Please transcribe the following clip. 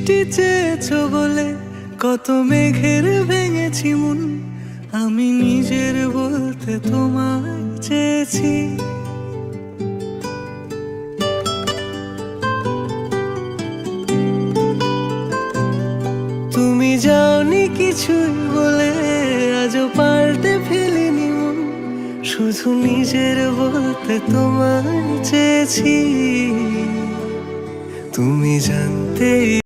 বৃষ্টি চেয়েছো বলে কত মেঘের ভেঙেছি মন, আমি নিজের বলতে তোমায় চেয়েছি। তুমি যাওনি কিছুই বলে আজও পাল্টে ফেলিনি মন, শুধু নিজের বলতে তোমায় চেয়েছি। তুমি জানতে